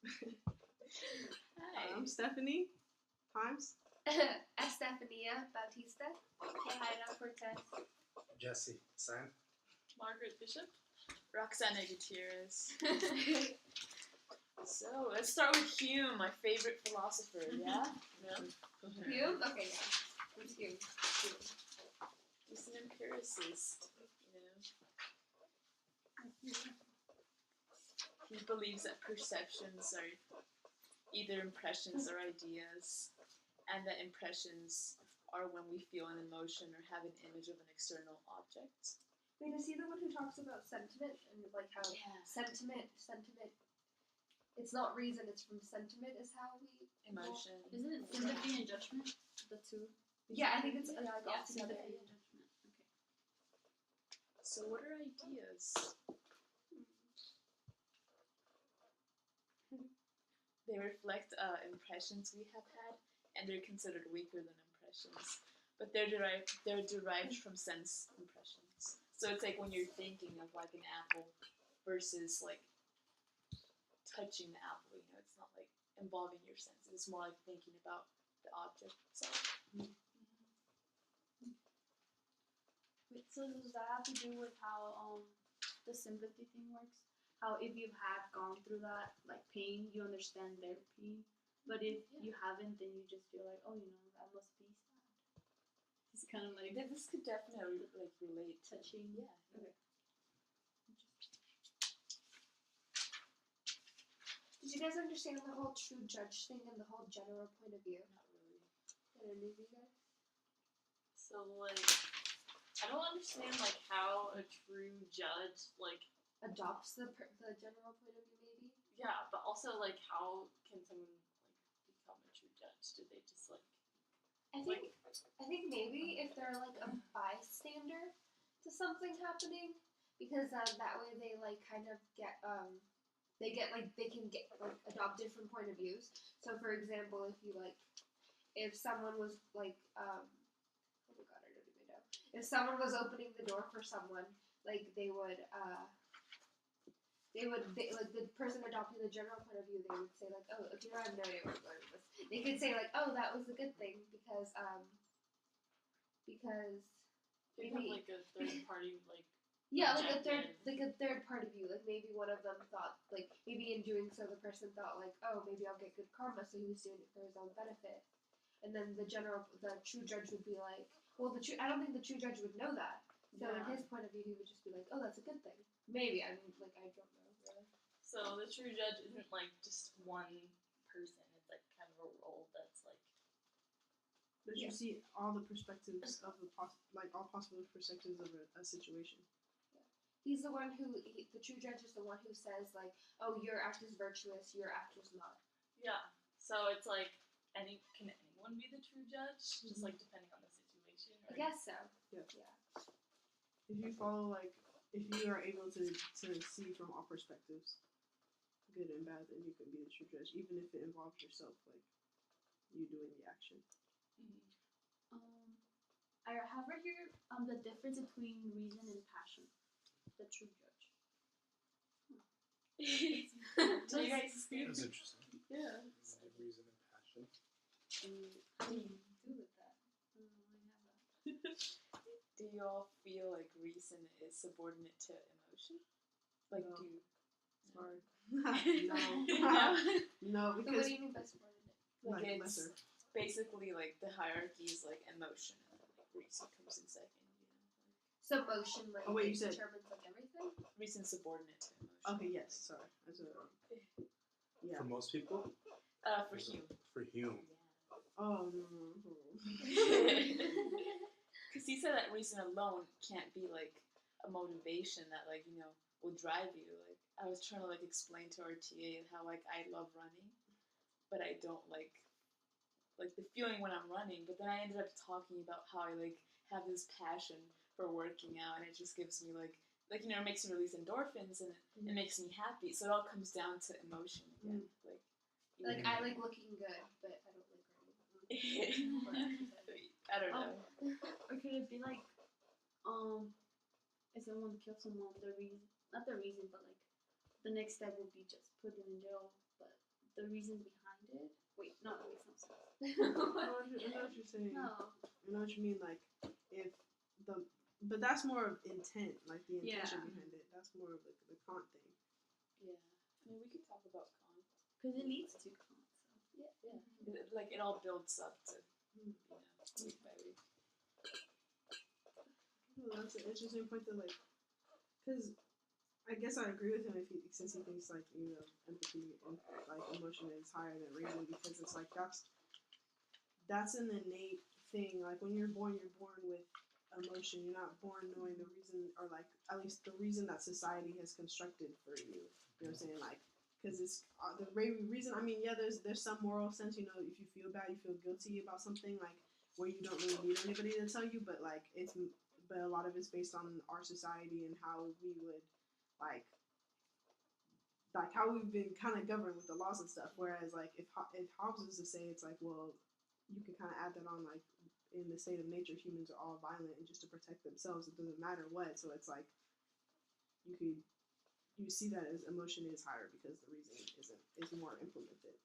Hi. I'm Stephanie. Times. Estefania Bautista. Lahaina Cortez. Jesse, sign. Margaret Bishop. Roxana Gutierrez. So, let's start with Hume, my favorite philosopher, yeah? No? Hume? Okay, yeah. Who's Hume? He's an empiricist, you know? He believes that perceptions are either impressions or ideas, and that impressions are when we feel an emotion or have an image of an external object. Wait, is he the one who talks about sentiment and like how sentiment, it's not reason, it's from sentiment is how we... Emotion. Isn't it sympathy and judgment? The two? Yeah, I think it's all together. Sympathy and judgment. Okay. So what are ideas? They reflect impressions we have had, and they're considered weaker than impressions. But they're derived from sense impressions. So it's like when you're thinking of like an apple versus like touching the apple, you know, it's not like involving your senses. It's more like thinking about the object itself. Wait, so does that have to do with how the sympathy thing works? How if you've gone through that like pain, you understand their pain, but if you haven't, then you just feel like, oh, you know, that must be sad. It's kind of like This could definitely like relate to touching. Yeah. Okay. Did you guys understand the whole true judge thing and the whole general point of view? Not really. Did any of you guys? So, like, I don't understand, like, how a true judge, like, Adopts the general point of view, maybe? yeah, but also, like, how can someone, like, become a true judge? Do they just, like, I think maybe if they're like a bystander to something happening, because that way they like kind of get they can get like adopt different point of views. So for example, if someone was like oh my god, I don't even know. If someone was opening the door for someone, like they would like the person adopting the general point of view, they would say like, oh, okay, I have no idea where I'm going with this. They could say like, oh, that was a good thing because become, like, a third party, like, yeah, like a third part of you, like maybe one of them thought like maybe in doing so the person thought like, oh, maybe I'll get good karma, so he was doing it for his own benefit, and then the true judge would be like, well, I don't think the true judge would know that. So in his point of view, he would just be like, oh, that's a good thing. Maybe I mean like I don't know really. So the true judge isn't, like, just one person. It's, like, kind of a role that's, like... That you see all the perspectives of all possible perspectives of a situation. He's the one the true judge is the one who says like, oh, your act is virtuous, your act is not. Yeah. So it's, like, can anyone be the true judge? Just, like, depending on the situation? I guess so. Yeah. Yeah. If you follow if you are able to see from all perspectives, good and bad, then you can be the true judge, even if it involves yourself, like you doing the action. I have right here the difference between reason and passion. The true judge. Do you guys That's interesting. Yeah. Reason and passion. How do you do with that? I have that. Do you all feel like reason is subordinate to emotion? Like, No. do you? It's hard. No. No, So what because do you mean by subordinate? Like, like it's lesser. basically like the hierarchy is like emotion, and then like reason comes in second. You know, So motion like Oh, wait, you said- determines like everything? reason subordinate to emotion. Okay, yes, sorry. Yeah. For most people? For Hume. For Hume. Oh no. Because he said that reason alone can't be like a motivation that like will drive you. Like I was trying to like explain to our TA how like I love running, but I don't like the feeling when I'm running. But then I ended up talking about how I like have this passion for working out, and it just gives me like it makes me release endorphins, and it makes me happy. So it all comes down to emotion again. Like I like looking good, but I don't like running. I don't know. Or could it be like, if someone kills someone, not the reason, but like, the next step would be just put them in jail, but the reasons behind it. Wait, no, that makes no sense. I know what you're saying. No. I know what you mean. Like if the, but that's more of intent, like the intention Yeah. behind it. That's more of like the Kant thing. Yeah. I mean, we could talk about Kant. Because it leads to concept. Yeah. Like it all builds up to, Mm. week by week. Oh, that's an interesting point to like, because I guess I agree with him if since he thinks like empathy and like emotion is higher than reason, because it's like that's an innate thing. Like when you're born with emotion. You're not born knowing the reason, or like at least the reason that society has constructed for you. You know what I'm saying? Like, because it's the reason. I mean, yeah, there's some moral sense. You know, if you feel bad, you feel guilty about something, like where you don't really need anybody to tell you. But like but a lot of it's based on our society and how we would like how we've been kind of governed with the laws and stuff. Whereas like if Hobbes is to say, it's like, well, you can kind of add that on, like in the state of nature, humans are all violent and just to protect themselves. It doesn't matter what. So it's like you see that as emotion is higher because the reason is more implemented.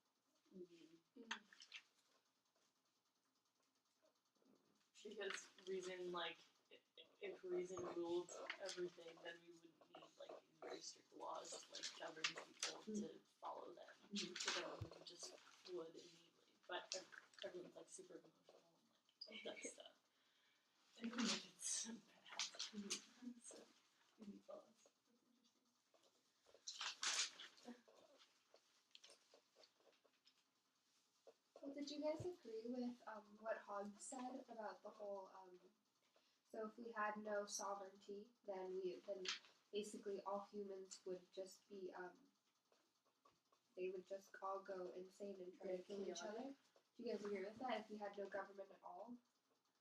Because reason, like, if reason ruled everything, then we wouldn't need like very strict laws to like govern people to follow them. Because everyone just would immediately. But everyone's like super emotional and like does stuff. Even if it's bad. So we need laws. Well, did you guys agree with what Hobbes said about the whole? So if we had no sovereignty, then basically all humans would just be they would just all go insane and try to kill each other. Do you guys agree with that? If we had no government at all?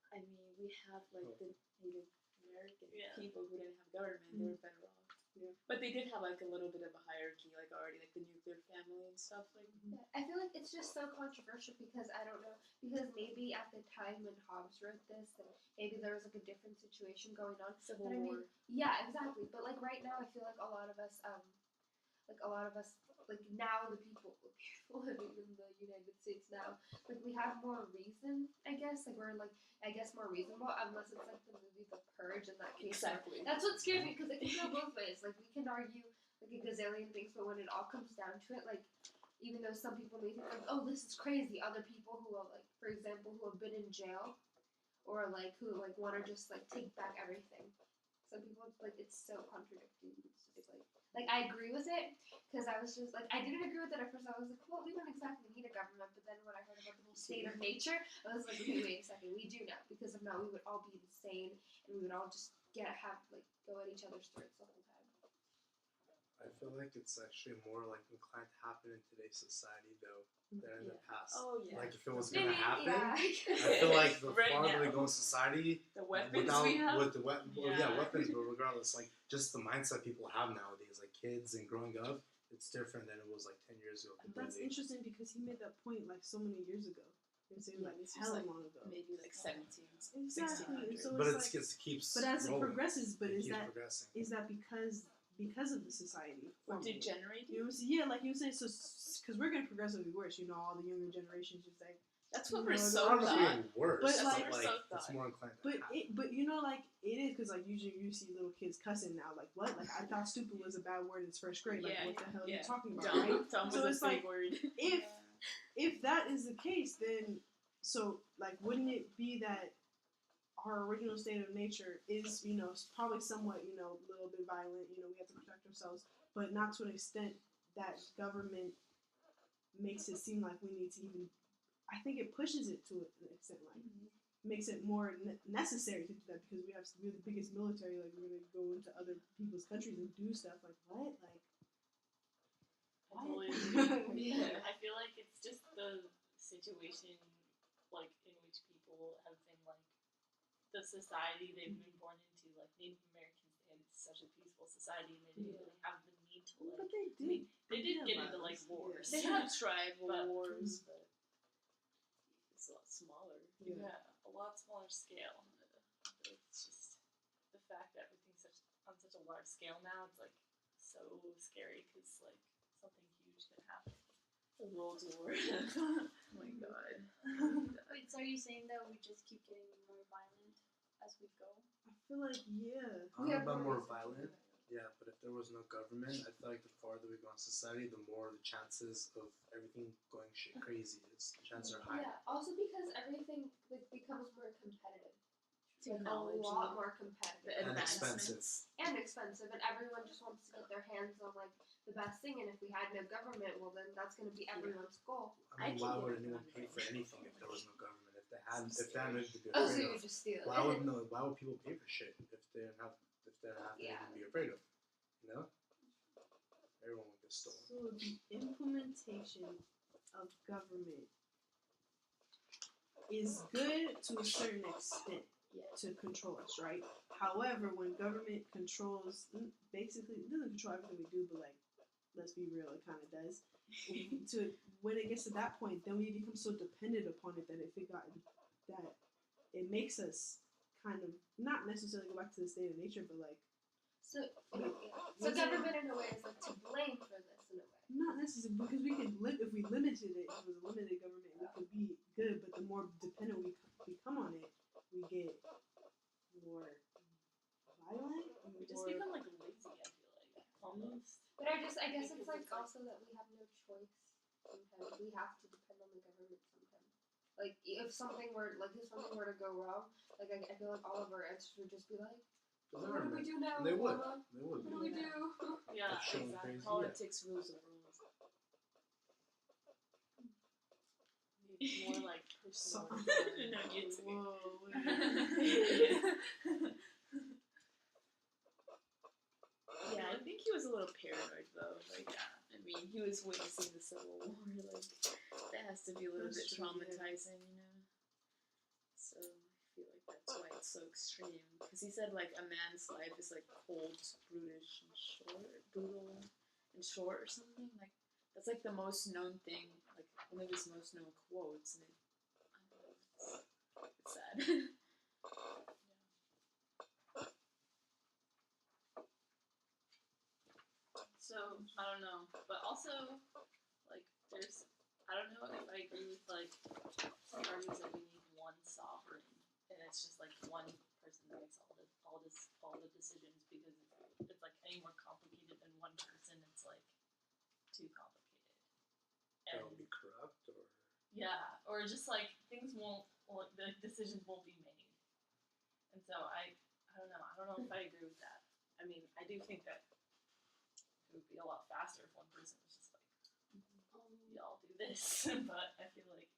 I mean, we have like the Native American Yeah. people who didn't have government; they were better off. Yeah. But they did have like a little bit of a hierarchy, like already, like the nuclear family and stuff. Like, Yeah, I feel like it's just so controversial because I don't know, because maybe at the time when Hobbes wrote this, and maybe there was like a different situation going on. Civil But I mean, War. yeah, exactly. But like right now, I feel like a lot of us, like now the people living in the United States now, like we have more reason, I guess. Like we're like, I guess more reasonable, unless it's like the movie The Purge in that case. Exactly. That's what scares me because it can go both ways. Like we can argue like a gazillion things, but when it all comes down to it, like even though some people may think like, oh, this is crazy, other people who are like, for example, who have been in jail, or like who like want to just like take back everything. Some people like it's so contradicting. It's just like I agree with it because I was just like I didn't agree with it at first. I was like, well, we don't exactly need a government, but then when I heard about the whole state of nature, I was like, okay, wait a second, we do now because if not, we would all be insane and we would all just go at each other's throats the whole time. I feel like it's actually more like inclined to happen in today's society though than in the past. Oh yeah. Like if it was gonna happen, Yeah. I feel like the Right farther we now. go in society, The weapons without we have. with the Yeah. weapons, but regardless, like just the mindset people have nowadays, like kids and growing up, it's different than it was like 10 years ago. That's completely. interesting because he made that point like so many years ago. You know what I'm saying? Yeah, Like this was, hella like, long ago. Maybe like 17, Exactly. 1600. So But it's like, it keeps. but as it rolling. progresses, but It is keeps that progressing. because of the society? Or forming it? degenerating. You know what I'm saying? Yeah, like you were saying, so because we're getting progressively worse. You know, all the younger generations just like. That's You what know, we're I so I don't know if thought. it's worse, But, but like- like, so it's thought. more inclined to But happen. but you know, like it is because like usually you see little kids cussing now. Like what? Like I thought stupid was a bad word in first grade. Like Yeah, what the hell are yeah. you talking about? Right? Dumb So was it's a like big word. If that is the case, then so like wouldn't it be that our original state of nature is probably somewhat a little bit violent. We have to protect ourselves, but not to an extent that government makes it seem like we need to even. I think it pushes it to an extent, like makes it more necessary to do that because we're the biggest military. Like we're gonna go into other people's countries and do stuff. Like what? Like I totally agree. Yeah. I feel like it's just the situation, like in which people have been like the society they've been born into. Like Native Americans, they had such a peaceful society, and they didn't really have the need to like. but they I mean, did. they did Yeah, get into violence, like wars. They had tribal But- wars, but it's a lot smaller. Yeah. Yeah, a lot smaller scale. But it's just the fact that everything's on such a large scale now. It's like so scary because like something huge could happen. The World War. Oh my god. Wait, so are you saying that we just keep getting more violent as we go? I feel like yeah. I don't know about more violent. Yeah, but if there was no government, I feel like the farther we go in society, the more the chances of everything going shit crazy is. The chances are higher. Yeah. Also because everything like becomes more competitive. Like, Technology. a lot more competitive. The And expensive. advancements. And expensive, and everyone just wants to get their hands on like the best thing. And if we had no government, well, then that's going to be everyone's goal. I mean, I why can would get anyone behind pay that. for anything if there was no government? If they had nothing to be Oh, so afraid you of, just steal why would it. no? Why would people pay for shit if they didn't have Yeah. anything to be afraid of? You know, everyone would get stolen. So the implementation of government is good to a certain extent to control us, right? However, when government controls, basically, it doesn't control everything we do, but like, let's be real, it kind of does. To when it gets to that point, then we become so dependent upon it that it makes us kind of not necessarily go back to the state of nature, but like So, Wait, so what's government in a way is like to blame for this in a way. not necessarily because we could if we limited it, if it was a limited government, we could be good. But the more dependent we become on it, we get more violent. We just more- become like lazy, I feel like. Almost. But I guess it's like also that we have no choice. Sometimes we have to depend on the government. Sometimes, like if something were to go wrong, like I feel like all of our answers would just be like, But what do we do now? And they would. Mama? They would. What do we do? Yeah, That's showing exactly. crazy. Politics rules the world. Maybe more like personal. So- No, you too. Whoa, wait. Yeah, I think he was a little paranoid though. Like, I mean, he was witnessing the Civil War. Like, that has to be a little That's bit true, yeah. traumatizing, you know. So I feel like that's why it's so extreme. Because he said like a man's life is like cold, brutish, and brutal, and short, or something. Like that's like the most known thing. Like one of his most known quotes, and I don't know, it's sad. So I don't know, but also like there's I don't know if I agree with like the arguments that we need one sovereign and it's just like one person that makes all the decisions because it's like any more complicated than one person. It's like too complicated. That would be corrupt, or Yeah, or just like things won't, well, the decisions won't be made. And so I don't know. I don't know if I agree with that. I mean, I do think that it would be a lot faster if one person was just like, y'all do this. But I feel like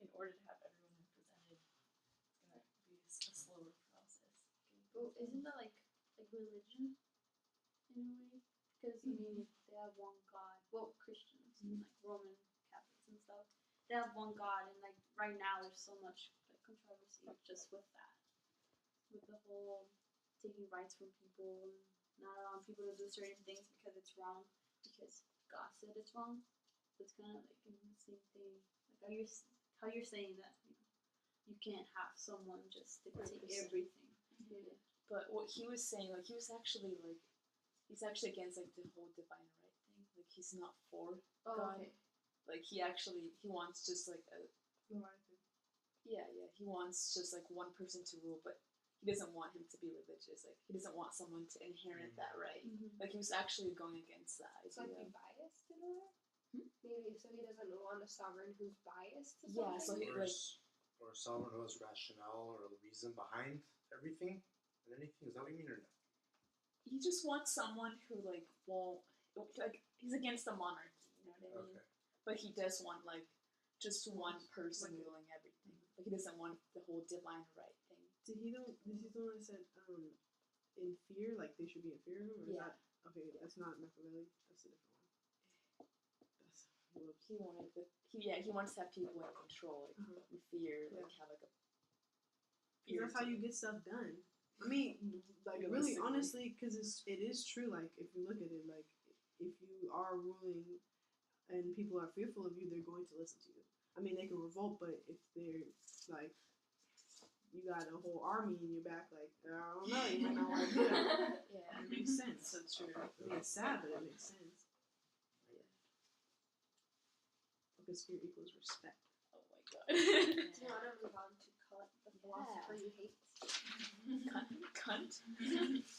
in order to have everyone represented, it's gonna be a slower process. But isn't that like religion in a way? Because I mean, they have one God. Well, Christians and like Roman Catholics and stuff, they have one God, and like right now there's so much like controversy just with that, with the whole taking rights from people and not allowing people to do certain things because it's wrong, because God said it's wrong. It's kind of like the same thing. Like how you're saying that you can't have someone just dictate 100%. everything. But what he was saying, like, he's actually against like the whole divine right thing. Like, he's not for Oh, God. okay. Like, he wants just like he wants just like one person to rule, but he doesn't want him to be religious. Like, he doesn't want someone to inherit that right. Like, he was actually going against that So like idea. be biased in a way. Maybe so he doesn't want a sovereign who's biased to Yeah, something. so he, or someone who has rationale or the reason behind everything and anything. Is that what you mean or no? he just wants someone who like won't like he's against the monarchy. You know what I mean? Okay. But he does want like just one person ruling everything. Like, he doesn't want the whole divine right thing. Did he don't? This is the one that said in fear, like they should be in fear of him. Or Yeah. Is that, okay, that's not Machiavelli. That's a different one. That's whoops. He wants to have people in control, like in fear, like have like a. 'Cause that's how you get stuff done. I mean, like really, Realistically. honestly, because it is true. Like if you look at it, like if you are ruling and people are fearful of you, they're going to listen to you. I mean, they can revolt, but if they're like, you got a whole army in your back, like I don't know, you might not want to do that. Yeah, It makes sense. so true. I mean, it's sad, but it makes sense. because fear equals respect. Oh my god. Do you want to move on to Kant, the philosopher you hate? Cunt.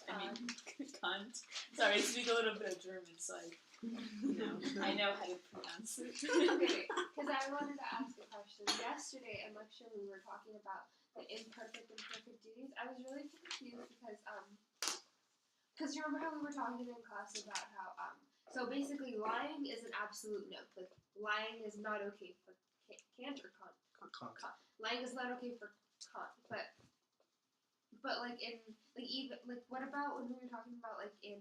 I mean, cunt. Sorry, I speak a little bit of German, so I know how to pronounce it. Okay, because I wanted to ask a question. Yesterday in lecture, we were talking about the imperfect and perfect duties. I was really confused because you remember how we were talking in class about how so basically lying is an absolute no. Like lying is not okay for Kant or Kant. Kant. Lying is not okay for Kant, but like in like even like what about when we were talking about like in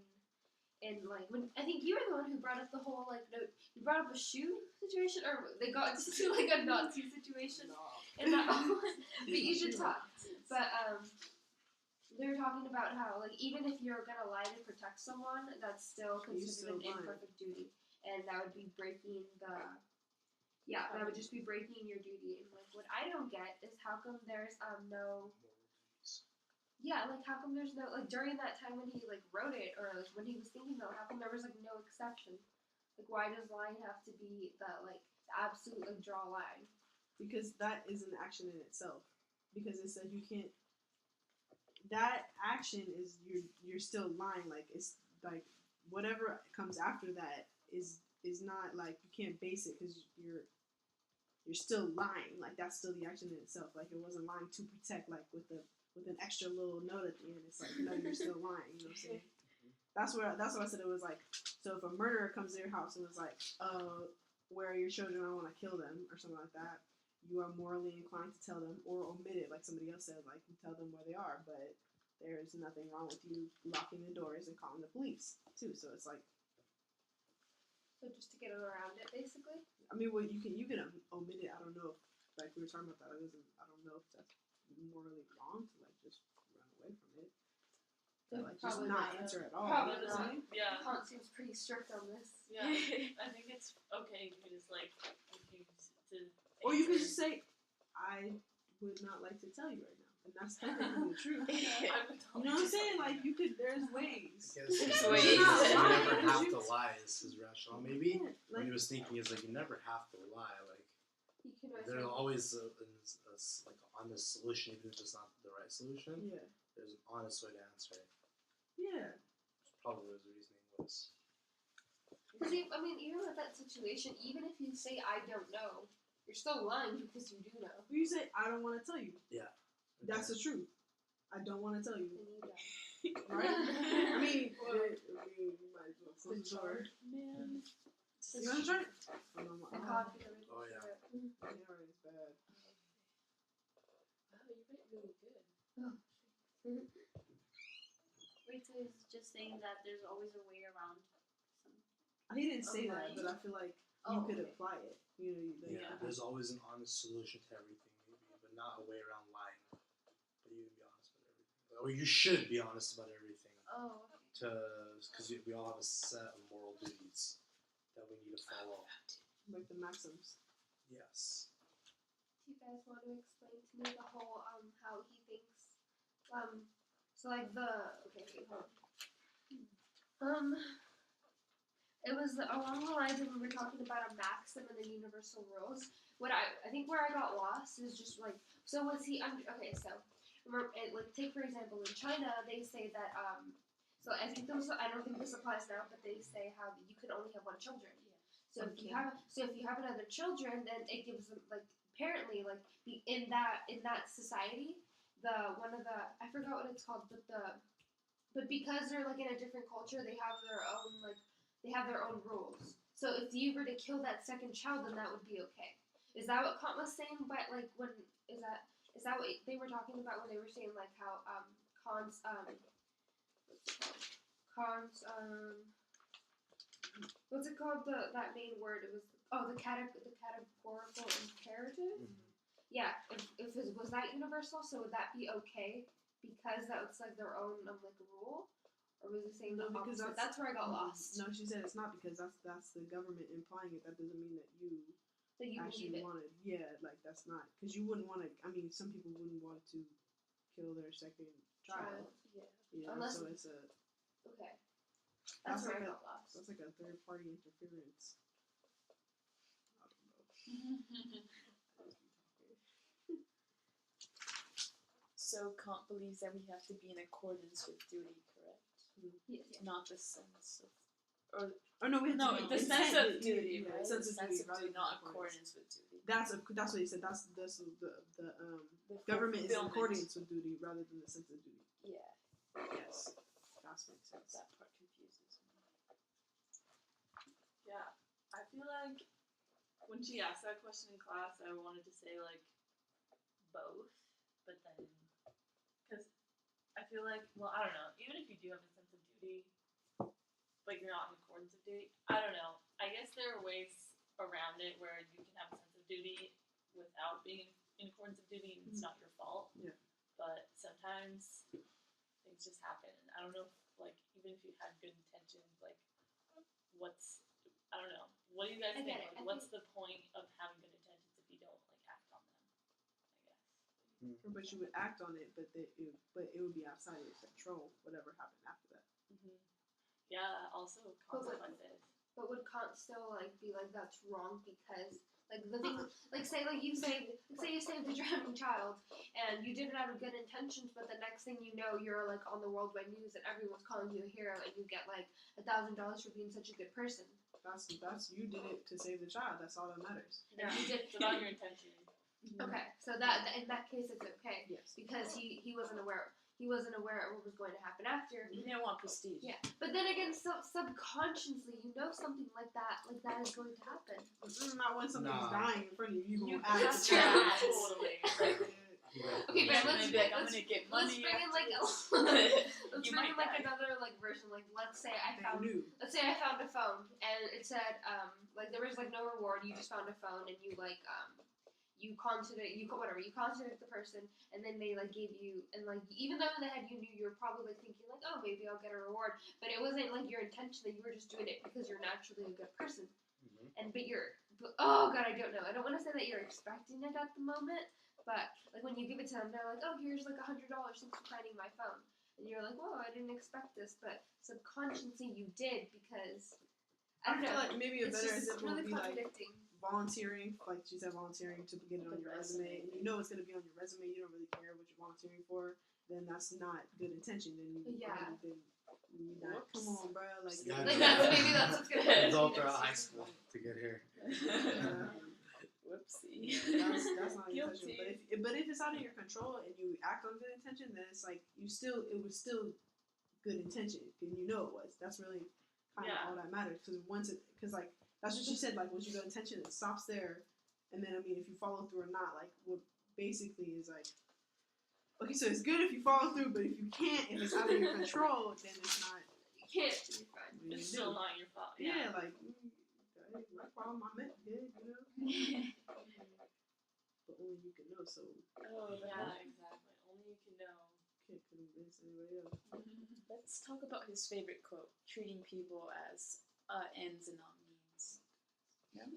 like when I think you were the one who brought up the whole like no, you brought up a shoe situation or they got into like a Nazi situation and that but you should talk. But they were talking about how like even if you're gonna lie to protect someone, that's still considered an imperfect duty, and that would be breaking the that would just be breaking your duty. And like what I don't get is how come there's no like how come there's no like during that time when he like wrote it or like when he was thinking about it, how come there was like no exception? Like why does lying have to be the like the absolute like draw line? Because that is an action in itself. Because it says you can't. That action is you're still lying. Like it's like whatever comes after that is not like you can't base it because you're still lying. Like that's still the action in itself. Like it wasn't lying to protect. Like with an extra little note at the end. It's like no, you're still lying. You know what I'm saying? That's what I said. It was like so if a murderer comes to your house and was like, where are your children? I want to kill them or something like that. You are morally inclined to tell them or omit it, like somebody else said, like you tell them where they are, but there's nothing wrong with you locking the doors and calling the police too. So it's like, so just to get around it, basically. I mean, well, you can omit it. I don't know if like we were talking about that. I don't know if that's morally wrong to like just run away from it. Or, like just Probably not not. answer at all. Probably You know what I'm not. saying? Yeah. Kant seems pretty strict on this. Yeah. I think it's okay because like refuse to. Or you can answer. just say, I would not like to tell you right now. And that's technically the truth. I would You know what I'm saying? Like, you could, there's ways. Because There's you ways. never have to lie is his rationale. Maybe Yeah, what he like, was thinking is like you never have to lie. Like You can there's always a like an honest solution, even if it's not the right solution. yeah. There's an honest way to answer it. Yeah. Probably what his reasoning was. Because I mean, even with that situation, even if you say I don't know, you're still lying because you do know. You say, I don't want to tell you. Yeah. That's the truth. I don't want to tell you. And you don't. Right? I mean, you might as well close the door. Man. You want to try it? Oh, no, The oh, coffee original Oh, yeah. syrup. yeah, it's bad. Wow, you went really good. Wait, so he's just saying that there's always a way around some. He didn't say that, lying? but I feel like you could okay. apply it. You know, Yeah. There's always an honest solution to everything, maybe, but not a way around lying. But you can be honest about everything, or you should be honest about everything. Oh, okay. Because we all have a set of moral duties that we need to follow. like the maxims. Yes. Do you guys want to explain to me the whole how he thinks so like the hold on. It was along the lines of we were talking about a maxim and the universal rules. What I think where I got lost is just like so was he okay so remember, like take for example in China they say that so I think I don't think this applies now but they say how you can only have one children. So if you have another children, then it gives them like apparently like in that society one of the I forgot what it's called but because they're like in a different culture they have their own rules. So if you were to kill that second child, then that would be okay. Is that what Kant was saying? But like when is that what they were talking about when they were saying like how Kant's what's it called? That main word. It was the categorical imperative. Mm-hmm. Yeah. If it was that universal, so would that be okay because that's like their own like rule, or was it saying No, the because opposite? That's where I got lost. No, she said it's not because that's the government implying it. That doesn't mean that you That you actually believe it. wanted. Yeah, like that's not because you wouldn't want to. I mean, some people wouldn't want to kill their second child. Yeah. You know, Unless- so it's a Okay. That's That's where like I got lost. that's like a third party interference. I don't know. So Kant believes that we have to be in accordance with duty, correct? Yeah. Not the sense of, or Oh no, we have no, to be the sense of duty, yeah, right? sense The of sense duty, of rather duty, than not accordance. accordance with duty. That's what he said. That's the The government is in fulfillment. accordance with duty rather than the sense of duty. Yeah, Yes, that makes sense. that part confuses me. Yeah, I feel like when she asked that question in class, I wanted to say like both, but then because I feel like, well, I don't know. Even if you do have a sense of duty, but you're not in accordance with duty, I don't know. I guess there are ways around it where you can have a sense of duty without being in accordance with duty, and it's not your fault. Yeah. But sometimes things just happen. And I don't know if, like, even if you had good intentions, like, I don't know. What do you guys I think? get it. Like, what's the point of having good intentions if you don't, like, act on them? I guess. But you would act on it, but it would be outside your control. Whatever happened after that. Mm-hmm. Yeah, also consequences. But would Kant still like be like that's wrong because like the thing like say you saved a drowning child and you didn't have good intentions, but the next thing you know you're like on the worldwide news and everyone's calling you a hero and you get like $1,000 for being such a good person. That's you did it to save the child. That's all that matters. Yeah, it's about your intention. Okay, so that in that case it's okay Yes. because he wasn't aware. He wasn't aware of what was going to happen after. You didn't want prestige. Yeah, but then again, subconsciously, you know something like that is going to happen. Not when something's dying in front of you. You gonna That's act. true. Totally. Okay, You're but gonna let's be like, I'm gonna get let's money. bring in like let's You bring in might like die. another like version. Like let's say I They found knew. a phone and it said like there was like no reward. You just found a phone and you like you contacted the person and then they like gave you and like even though in the head you knew you were probably like thinking like oh maybe I'll get a reward, but it wasn't like your intention that you were just doing it because you're naturally a good person. But oh god, I don't know. I don't want to say that you're expecting it at the moment, but like when you give it to them, they're like, oh, here's like $100 since you're finding my phone, and you're like, whoa, I didn't expect this, but subconsciously you did because I don't feel know. like maybe a It's better just example really would be like contradicting. volunteering, like she said, volunteering to get it on your resume, and you know it's gonna be on your resume. You don't really care what you're volunteering for. Then that's not good intention. Then Yeah. you not, come on, bro. Like Like that's what's gonna happen. Go throughout high school to get here. Whoopsie. That's not Guilty. intentional. But if it's out of your control and you act on good intention, then it's like it was still good intention, and you know it was. That's really kind of all that matters. Because like that's what she said. Like once you go intention, it stops there, and then I mean if you follow through or not, like what basically is like. Okay, so it's good if you follow through, but if you can't, if it's out of your control, then it's not. You can't. You're fine. It's still not your fault. Yeah, like my problem. I meant good, you know. But only you can know. So Oh, Yeah, exactly. Only you can know. can't convince anybody else. Let's talk about his favorite quote: "Treating people as ends and not means." Yeah.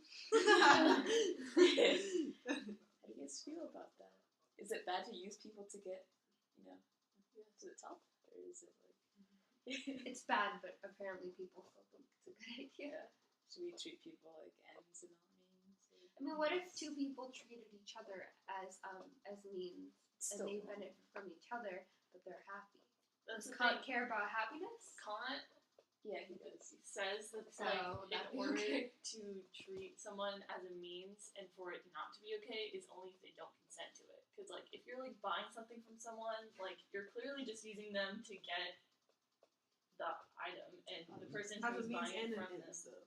How do you guys feel about that? Is it bad to use people to get, to the top, or is it like? It's bad, but apparently people still think it's a good idea. Should we treat people like ends and not means? I mean, what if two people treated each other as means and they benefit from each other, but they're happy? That's Does the Kant thing. care about happiness? Kant Yeah, he does. says that So, like that'd in be order okay. to treat someone as a means and for it not to be okay is only if they don't consent to it. Because like if you're like buying something from someone, like you're clearly just using them to get the item, and the person As a who's means buying and it an from end, them. though.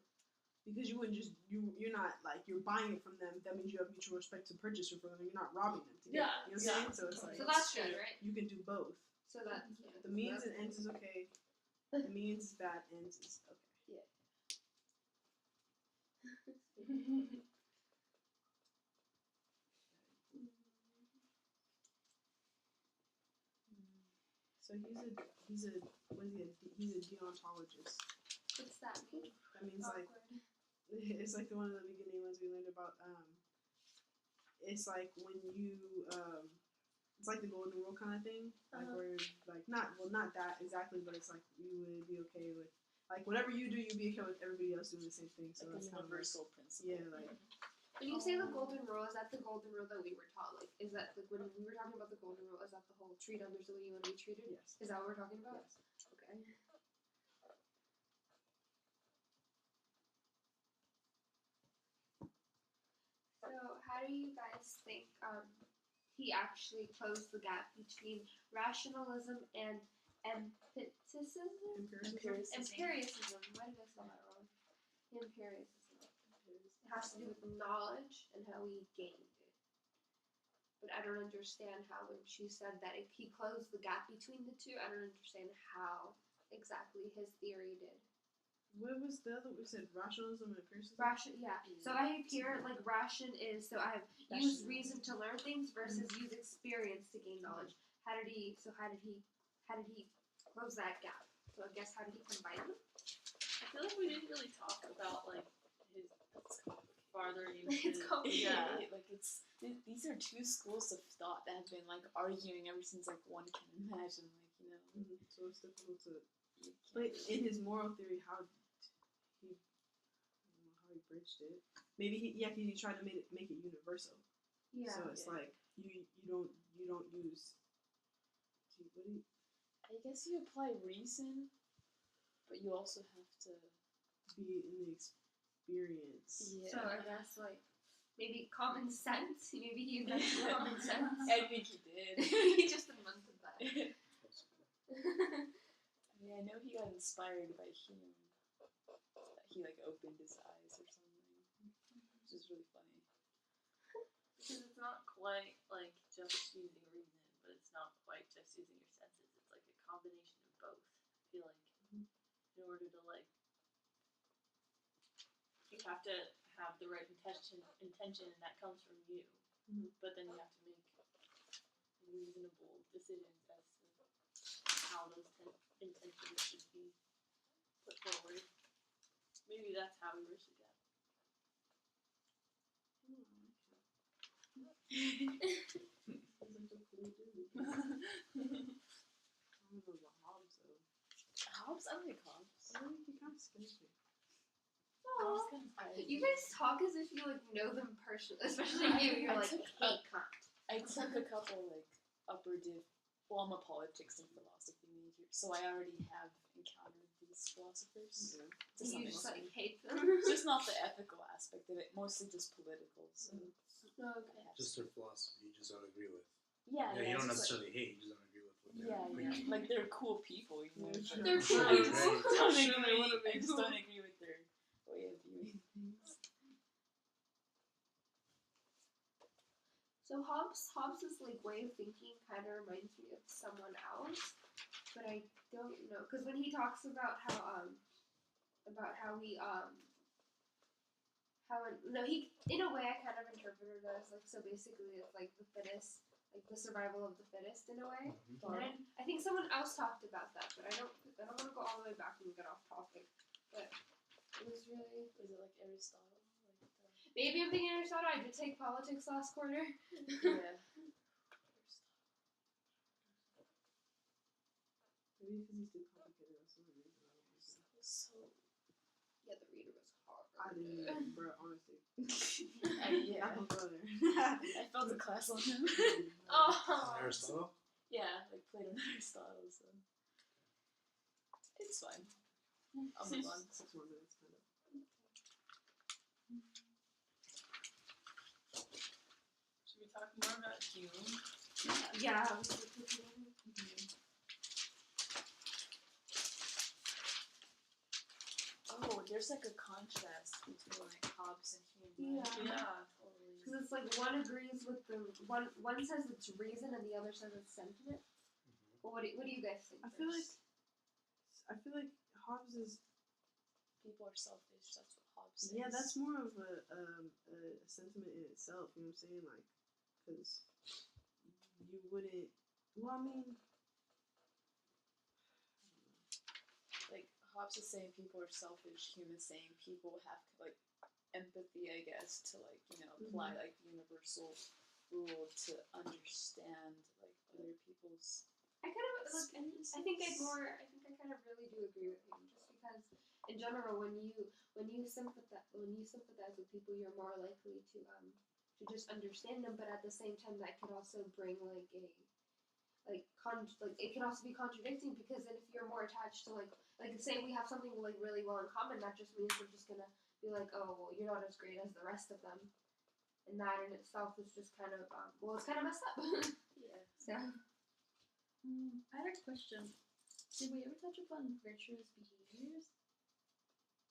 Because you wouldn't just you're not like you're buying it from them. That means you have mutual respect to purchase it from them. You're not robbing them. To get Yeah, it. You know what I'm saying? So it's like So that's good, right? you can do both. So that The means and ends is okay. The means is bad. Ends is okay. So he's a what is he? He's a deontologist. What's that mean? That means like Awkward. it's like one of the beginning ones we learned about. It's like when you it's like the golden rule kind of thing, like where like not that exactly, but it's like you would be okay with like whatever you do, you'd be okay with everybody else doing the same thing. So Like a that's kind of like, universal principle. yeah, like When you say the golden rule, is that the golden rule that we were taught? Like, is that like when we were talking about the golden rule? Is that the whole treat others the way you want to be treated? Yes. Is that what we're talking about? Yes. Okay. So, how do you guys think he actually closed the gap between rationalism and empiricism? Empiricism. Why did I spell that wrong? Empiricism. It has to do with knowledge and how we gained it. But I don't understand how when she said that if he closed the gap between the two, I don't understand how exactly his theory did. What was the other? We said rationalism and empiricism. Ration, yeah. So I have here like ration is so I have use reason to learn things versus use experience to gain knowledge. How did he close that gap? So I guess how did he combine them? I feel like we didn't really talk about like his farther into It's complicated. yeah. Like it's these are two schools of thought that have been like arguing ever since like one can imagine. Like So it's difficult to. you can't But really- in his moral theory, how he, I don't know how he bridged it. Maybe he tried to make it universal. Yeah. So it's like you don't use. What do you? I guess you apply reason, but you also have to. Be in the experience. Yeah. So I guess like maybe common sense. Maybe he invented common sense. I think he did. He just invented that. I mean, I know he got inspired by Hume. That he like opened his eyes or something, which is really funny. Because it's not quite like just using reason, but it's not quite just using your senses. It's like a combination of both. I feel like in order to like, you have to have the right intention, and that comes from you. Mhm. But then you have to make reasonable decisions as to how those intentions should be put forward. Maybe that's how we bridge the gap. Sounds like a cool dude. I don't know about Hobbes though. Hobbes? I like Hobbes. Really, he kind of scares me. Hobbes kind of inspires You me. guys talk as if you like know them personally, especially you. You're I like, took hey, cunt. I took a couple like upper div. Well, I'm a politics and philosophy major, so I already have encountered these philosophers. Yeah. To some You just extent. like hate them. It's just not the ethical aspect of it, mostly just political. So Okay. I have Just to- their philosophy, you just don't agree with. yeah, You don't it's just necessarily hate, you just don't agree with what like, they're preaching. like they're cool people, you know. Yeah, but They're I cool just people. don't Sure, they agree. wanna be I just cool. don't agree with their way of viewing things. So Hobbes's like way of thinking kind of reminds me of someone else, but I don't know because when he talks about how we he in a way I kind of interpreted it as like so basically it's like the fittest, like the survival of the fittest in a way. Mhm. And I think someone else talked about that, but I don't want to go all the way back and get off topic. But it was really Is it like Aristotle? maybe I'm thinking Aristotle. I did take politics last quarter. Yeah. Maybe because he's too complicated or some reason. I don't like him. So Yeah, the reader was hard. I didn't, bro. Honestly, yeah, not gonna go there. I felt a class on him. Oh. Aristotle? Yeah, like Plato and Aristotle. So it's fine. I'll move on. 6 more minutes, kind of. Should we talk more about Hume? Yeah. Oh, there's like a contrast between like Hobbes and Hume. Right? Yeah. Yeah, totally. Because it's like one agrees with the one says it's reason and the other says it's sentiment. Well, what do you guys think? I feel like Hobbes is People are selfish. That's what Hobbes says. yeah. That's more of a sentiment in itself. You know what I'm saying? Like, because you wouldn't. Well, I mean, like Hobbes is saying people are selfish. Hume is saying people have like empathy, I guess, to like apply like universal rule to understand like other people's. I kind of like. I think I kind of really do agree with him, just because in general, when you sympathize with people, you're more likely to just understand them. But at the same time, that could also bring like it can also be contradicting, because then if you're more attached to like say we have something like really well in common, that just means we're just gonna be like, oh well, you're not as great as the rest of them, and that in itself is just kind of it's kind of messed up. Yeah. So I had a question. Did we ever touch upon virtuous behaviors?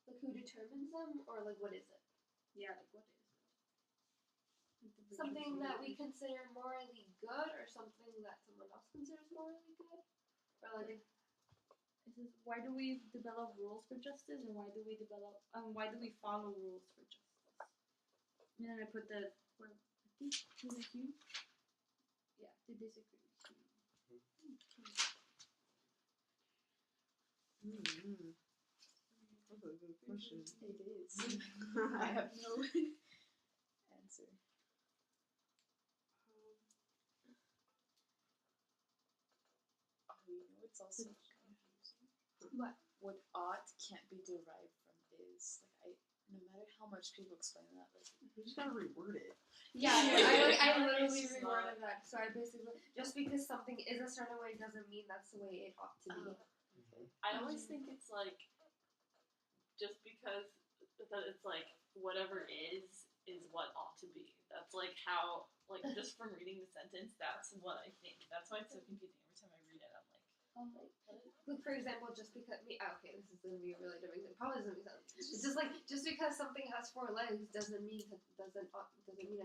like who determines them, or like what is it? Yeah, like what is it? Like the virtuous Something that we behaviors. consider morally good, or something that someone else considers morally good, or like It says, why do we develop rules for justice, and why do we follow rules for justice? And then I put I think was it Hume? Yeah, to disagree with Hume. Mm-hmm. That's a good question. It is. I have no answer. Oh, you know what's also confusing? What? What ought can't be derived from is. Like no matter how much people explain that, like You just gotta reword it. yeah, I literally It's reworded that. So I basically, just because something is a certain way doesn't mean that's the way it ought to be. okay. I always think it's like, just because that it's like whatever is what ought to be. That's like how, like, just from reading the sentence, that's what I think. That's why it's so confusing every time I read it. I'm like, Like for example, just because okay, this is gonna be a really dumb example. Probably doesn't make sense. It's just like just because something has 4 legs doesn't mean it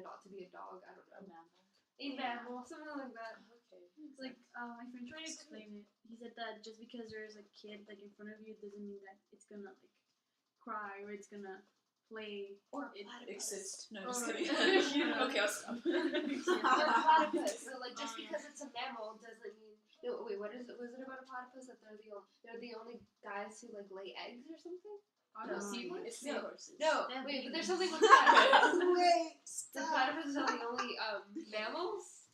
ought to be a dog. I don't A know. mammal. A mammal, something like that. Okay. It's like my friend tried to explain it. He said that just because there's a kid like in front of you doesn't mean that it's gonna like cry or it's gonna play Or it Exist. No, Oh, just no. kidding. Okay, I'll stop. Or a platypus. So like just because it's a mammal doesn't mean. No, wait. What is it? Was it about a platypus that they're the only guys who like lay eggs or something? No, No, seahorse? It's seahorses. No, They're wait. But there's babies. something with platypus. Wait, The platypus are the only mammals.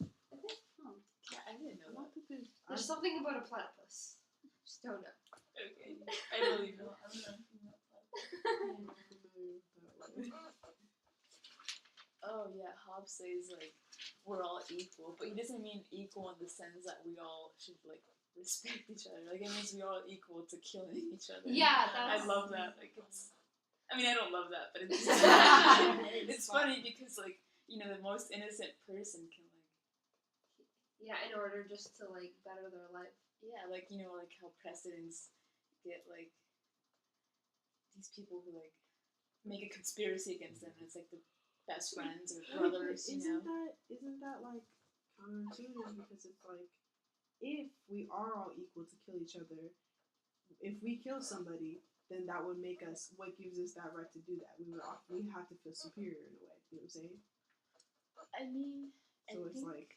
Oh, Yeah, I didn't know that. There's something about a platypus. Just don't know. Okay. I believe it. I'm not Oh yeah, Hobbes says like we're all equal, but he doesn't mean equal in the sense that we all should like respect each other. Like it means we're all equal to killing each other. Yeah, I that's. love that. Like it's. I mean, I don't love that, but it's. It's funny because like the most innocent person can like. Yeah, in order just to like better their life. Yeah, like like how presidents get like these people who like make a conspiracy against them. And it's like the best friends or brothers, Isn't that like counterintuitive? Because it's like if we are all equal to kill each other, if we kill somebody, then that would make us. What gives us that right to do that? We have to feel superior in a way. You know what I'm saying? I mean, So I it's think, like.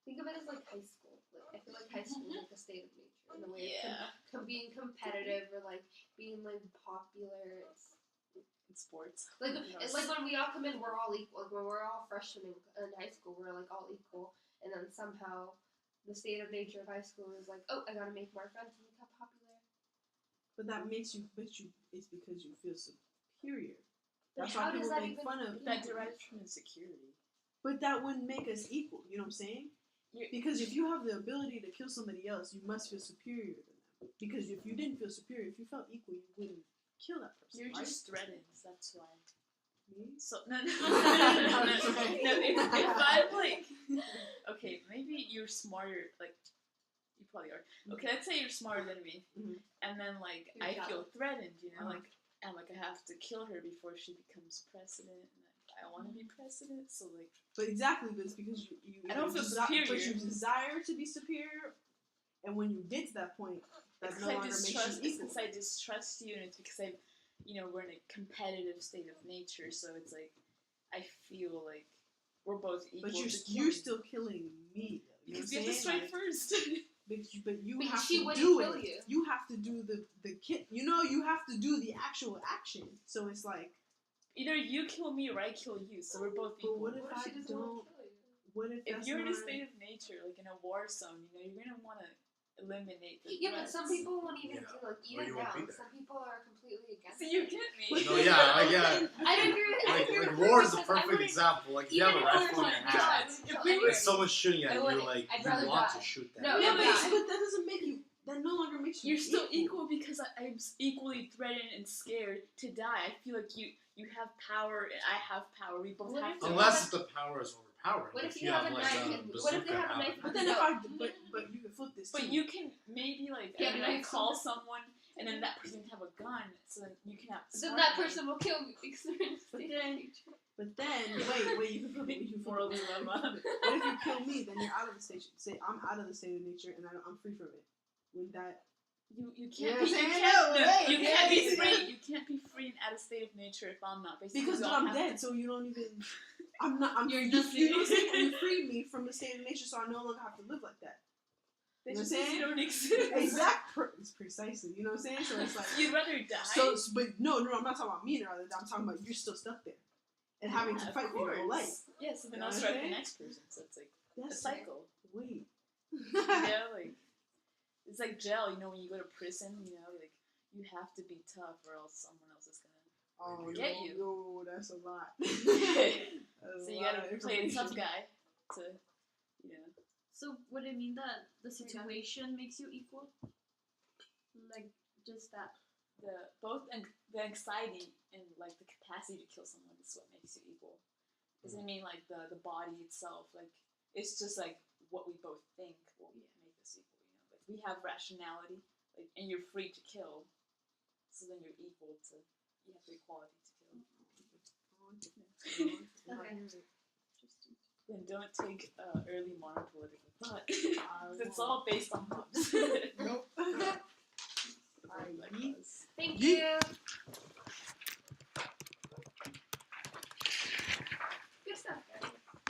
Think of it as like high school. Like I feel like high school is like a state of nature in a way. yeah, Being competitive or like being like popular. in sports. Like it's like when we all come in, we're all equal. Like when we're all freshmen in high school, we're like all equal, and then somehow the state of nature of high school is like, oh, I gotta make more friends and become popular. But that makes you. It's because you feel superior. But That's how why does people that make even? fun of. That derives from insecurity. But that wouldn't make us equal. You know what I'm saying? Because if you have the ability to kill somebody else, you must feel superior to them. Because if you didn't feel superior, if you felt equal, you wouldn't kill that person. You're right? just threatened. That's why. Me? So no. If I'm like, okay, maybe you're smarter. Like, you probably are. Okay, let's say you're smarter than me, Mhm. and then like You're I feel threatened. Uh-huh. And like I have to kill her before she becomes president. And I want to be president, so like. But exactly, but it's because you I don't feel but superior. you desire to be superior, and when you get to that point, that It's no longer makes you it's equal. because I distrust you, and it's because we're in a competitive state of nature, so it's like I feel like we're both equal. But to you're killing. still killing me, though. You know Because what you I'm have to saying? strike first. But you But have she to wouldn't do kill it. you. You have to do the kit. You have to do the actual action. So it's like. Either you kill me or I kill you, so we're both But equal. what if What if I she doesn't don't? want to kill you? What if If that's you're in a not- state of nature, like in a war zone, you're gonna want to eliminate the Yeah, but some threats. people won't even Yeah. do like Or you even won't now. be there. Some people are completely against. So you it. get me. No, yeah, I don't agree with. I Like, agree like with war is her a because I perfect wouldn't- example. Like, if you have a even if I rifle in were your to hand, die, If we were- and someone's shooting at I you, wouldn't. like, I'd you rather want die. to shoot them. No, Yeah, yeah. but that doesn't make you. That no longer makes you. You're still equal because I'm equally threatened and scared to die. I feel like you have power and I have power. We both What have if- to. Unless the power is overpowering. What if if you have a like knife a and- bazooka what if they have a knife out. But then but you can flip this. But too. you can maybe like Yeah, I don't but know, I call can't- someone and then that person can have a gun, so then you can have. Then that person will kill me because they're in a But state then- of nature. But then wait, you can flip it. You can Moral flip it. dilemma. What if you kill me? Then you're out of the station. Say I'm out of the state of nature and I'm free from it. Wouldn't that? You Yeah, can't I'm be you saying, can't, no, no, right, you yeah, can't be yeah. free. You can't be free and out of state of nature if I'm not. Basically, Because we then all I'm have dead, so you don't even. I'm not. I'm. You're you, nothing. you know, you freed me from the state of nature, so I no longer have to live like that. They You know just what I'm say saying? you don't exist. It's precisely. You know what I'm saying? So it's like. You'd rather die. So, but no, I'm not talking about me. Rather, I'm talking about you're still stuck there, and having to Yeah, fight of for your whole life. course. Yeah, so then You know I'll what start I'm the saying? next person. So it's like a That's cycle. Wait. Yeah, like it's like jail. You know, when you go to prison, you know, like you have to be tough, or else someone else is gonna. Oh, Get yo, you. Yo, that's a lot. So you gotta play the tough guy to, you know. So would it mean that the situation makes you equal? Like just that? The anxiety and like the capacity to kill someone is what makes you equal. Doesn't mean like the body itself. Like it's just like what we both think will make us equal. You know, like we have rationality, like and you're free to kill, so then you're equal to. You have the equality to kill. Okay. Then don't take early modern political thought. I It's won't. all based on mobs. Nope. Like Yeet. us. Thank Yeet. you.